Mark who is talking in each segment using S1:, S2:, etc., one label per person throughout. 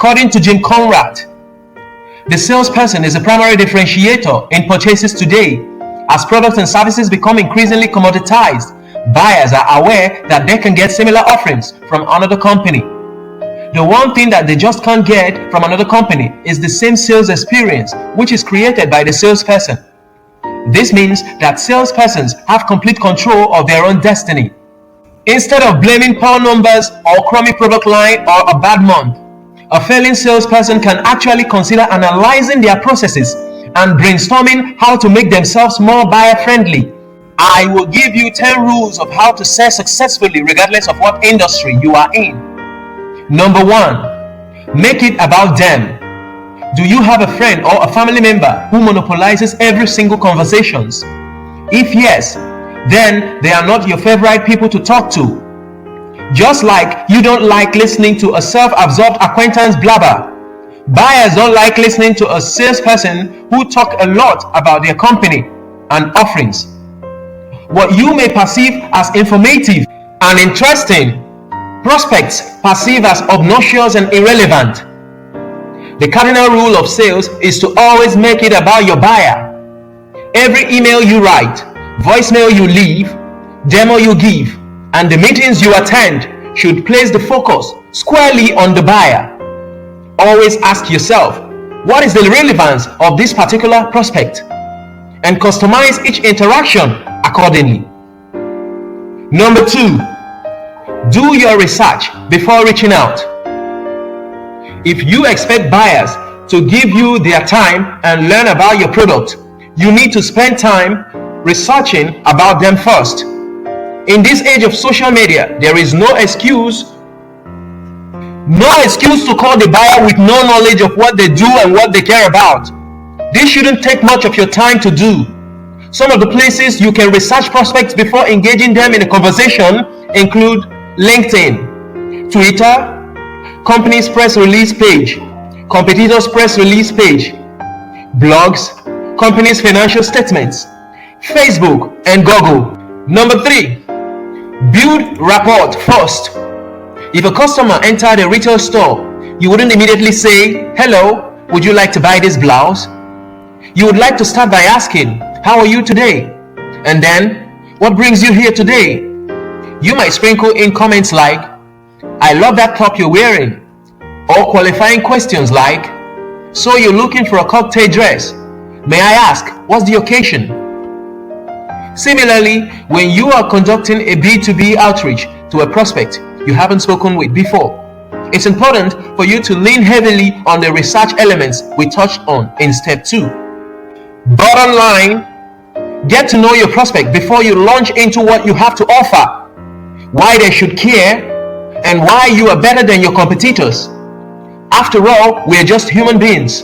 S1: According to Jim Conrad, the salesperson is a primary differentiator in purchases today. As products and services become increasingly commoditized, buyers are aware that they can get similar offerings from another company. The one thing that they just can't get from another company is the same sales experience, which is created by the salesperson. This means that salespersons have complete control of their own destiny. Instead of blaming poor numbers or crummy product line or a bad month, a failing salesperson can actually consider analyzing their processes and brainstorming how to make themselves more buyer-friendly. I will give you 10 rules of how to sell successfully regardless of what industry you are in. Number 1, make it about them. Do you have a friend or a family member who monopolizes every single conversations? If yes, then they are not your favorite people to talk to. Just like you don't like listening to a self-absorbed acquaintance blabber, buyers don't like listening to a salesperson who talk a lot about their company and offerings. What you may perceive as informative and interesting, prospects perceive as obnoxious and irrelevant. The cardinal rule of sales is to always make it about your buyer. Every email you write, voicemail you leave, demo you give, and the meetings you attend should place the focus squarely on the buyer. Always ask yourself, what is the relevance of this particular prospect? And customize each interaction accordingly. Number 2, do your research before reaching out. If you expect buyers to give you their time and learn about your product, you need to spend time researching about them first. In this age of social media, there is no excuse to call the buyer with no knowledge of what they do and what they care about. This shouldn't take much of your time to do. Some of the places you can research prospects before engaging them in a conversation include LinkedIn, Twitter, company's press release page, competitors' press release page, blogs, company's financial statements, Facebook, and Google. Number 3, build rapport first. If a customer entered a retail store, you wouldn't immediately say, "Hello, would you like to buy this blouse?" You would like to start by asking, "How are you today?" And then, "What brings you here today?" You might sprinkle in comments like, "I love that top you're wearing," or qualifying questions like, "So you're looking for a cocktail dress? May I ask, what's the occasion?" Similarly, when you are conducting a B2B outreach to a prospect you haven't spoken with before, it's important for you to lean heavily on the research elements we touched on in step 2. Bottom line, get to know your prospect before you launch into what you have to offer, why they should care, and why you are better than your competitors. After all, we are just human beings.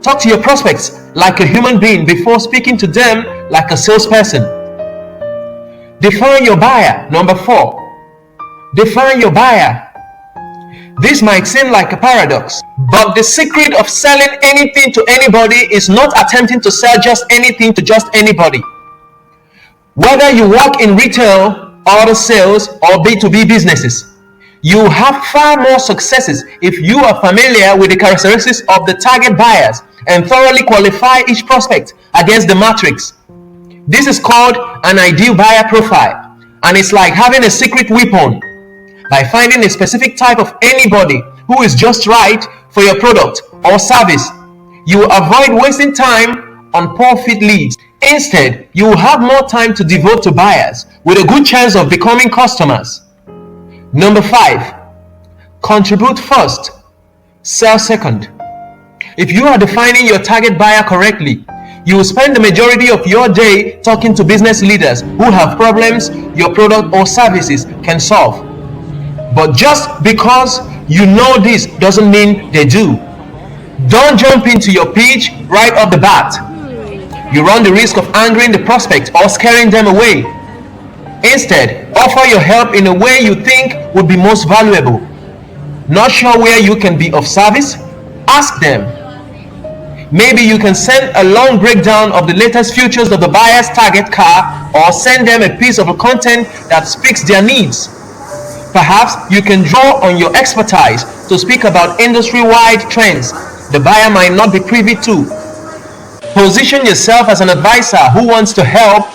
S1: Talk to your prospects like a human being before speaking to them like a salesperson. Define your buyer. Number 4, define your buyer. This might seem like a paradox, but the secret of selling anything to anybody is not attempting to sell just anything to just anybody. Whether you work in retail, auto sales, or B2B businesses, you have far more successes if you are familiar with the characteristics of the target buyers and thoroughly qualify each prospect against the matrix. This is called an ideal buyer profile, and it's like having a secret weapon. By finding a specific type of anybody who is just right for your product or service, you will avoid wasting time on poor fit leads. Instead, you will have more time to devote to buyers with a good chance of becoming customers. Number 5, contribute first, sell second. If you are defining your target buyer correctly, you will spend the majority of your day talking to business leaders who have problems your product or services can solve. But just because you know this doesn't mean they do. Don't jump into your pitch right off the bat. You run the risk of angering the prospect or scaring them away. Instead, offer your help in a way you think would be most valuable. Not sure where you can be of service? Ask them. Maybe you can send a long breakdown of the latest features of the buyer's target car, or send them a piece of content that speaks their needs. Perhaps you can draw on your expertise to speak about industry-wide trends the buyer might not be privy to. Position yourself as an advisor who wants to help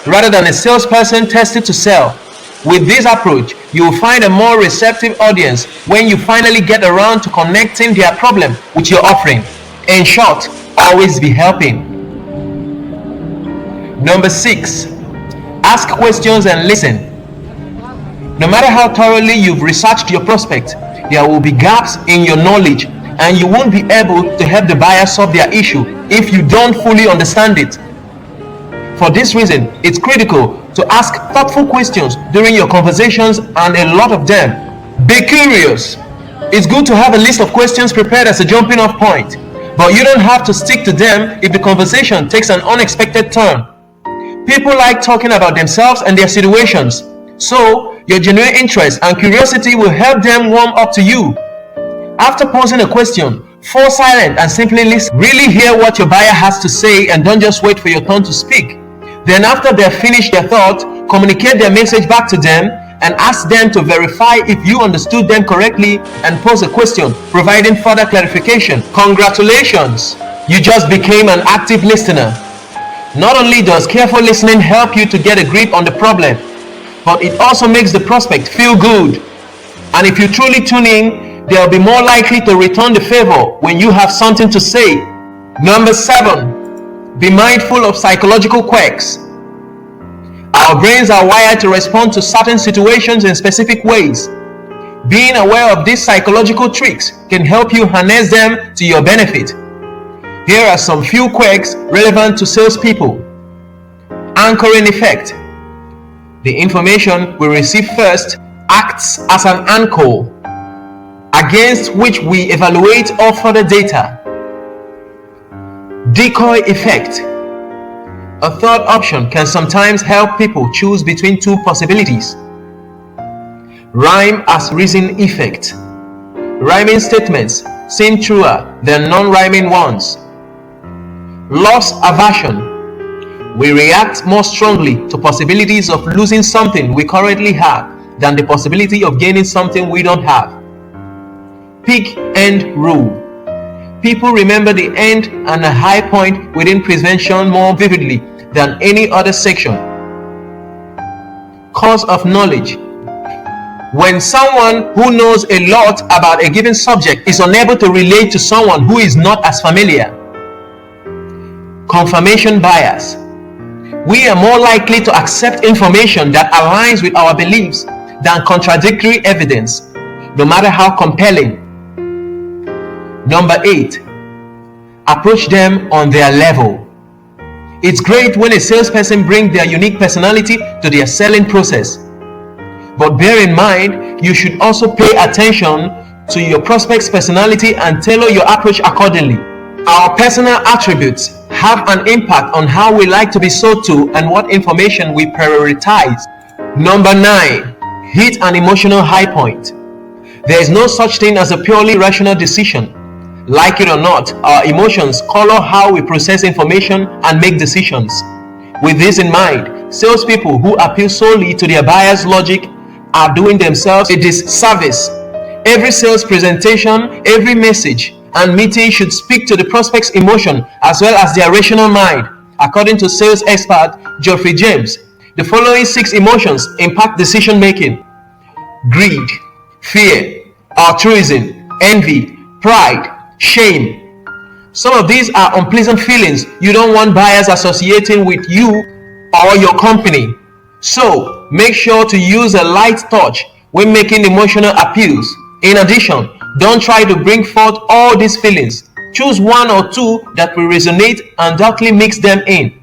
S1: rather than a salesperson tested to sell. With this approach, you will find a more receptive audience when you finally get around to connecting their problem with your offering. In short, always be helping. Number 6, ask questions and listen. No matter how thoroughly you've researched your prospect, there will be gaps in your knowledge and you won't be able to help the buyer solve their issue if you don't fully understand it. For this reason, it's critical to ask thoughtful questions during your conversations, and a lot of them. Be curious. It's good to have a list of questions prepared as a jumping off point, but you don't have to stick to them if the conversation takes an unexpected turn. People like talking about themselves and their situations, so your genuine interest and curiosity will help them warm up to you. After posing a question, fall silent and simply listen. Really hear what your buyer has to say and don't just wait for your turn to speak. Then after they've finished their thought, communicate their message back to them and ask them to verify if you understood them correctly and pose a question, providing further clarification. Congratulations! You just became an active listener. Not only does careful listening help you to get a grip on the problem, but it also makes the prospect feel good. And if you truly tune in, they'll be more likely to return the favor when you have something to say. Number 7, be mindful of psychological quirks. Our brains are wired to respond to certain situations in specific ways. Being aware of these psychological tricks can help you harness them to your benefit. Here are some few quirks relevant to salespeople. Anchoring effect. The information we receive first acts as an anchor against which we evaluate all further data. Decoy effect. A third option can sometimes help people choose between two possibilities. Rhyme as reason effect. Rhyming statements seem truer than non-rhyming ones. Loss aversion. We react more strongly to possibilities of losing something we currently have than the possibility of gaining something we don't have. Peak end rule. People remember the end and a high point within prevention more vividly than any other section. Cause of knowledge. When someone who knows a lot about a given subject is unable to relate to someone who is not as familiar. Confirmation bias. We are more likely to accept information that aligns with our beliefs than contradictory evidence, no matter how compelling. Number 8, approach them on their level. It's great when a salesperson brings their unique personality to their selling process. But bear in mind, you should also pay attention to your prospect's personality and tailor your approach accordingly. Our personal attributes have an impact on how we like to be sold to and what information we prioritize. Number 9, hit an emotional high point. There is no such thing as a purely rational decision. Like it or not, our emotions color how we process information and make decisions. With this in mind, salespeople who appeal solely to their buyer's logic are doing themselves a disservice. Every sales presentation, every message, and meeting should speak to the prospect's emotion as well as their rational mind. According to sales expert Geoffrey James, the following 6 emotions impact decision making: greed, fear, altruism, envy, pride, shame. Some of these are unpleasant feelings you don't want buyers associating with you or your company. So make sure to use a light touch when making emotional appeals. In addition, don't try to bring forth all these feelings. Choose 1 or 2 that will resonate and darkly mix them in.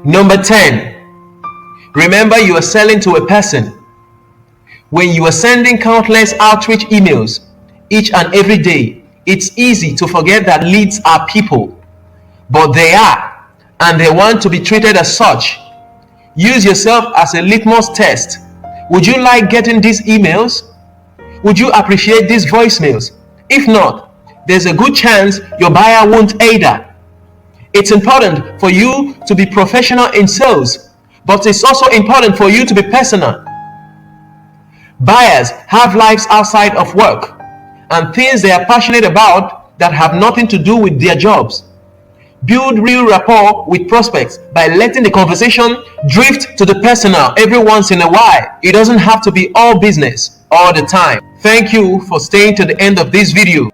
S1: Number 10, remember you are selling to a person. When you are sending countless outreach emails each and every day, it's easy to forget that leads are people, but they are, and they want to be treated as such. Use yourself as a litmus test. Would you like getting these emails? Would you appreciate these voicemails? If not, there's a good chance your buyer won't either. It's important for you to be professional in sales, but it's also important for you to be personal. Buyers have lives outside of work and things they are passionate about that have nothing to do with their jobs. Build real rapport with prospects by letting the conversation drift to the personal every once in a while. It doesn't have to be all business all the time. Thank you for staying to the end of this video.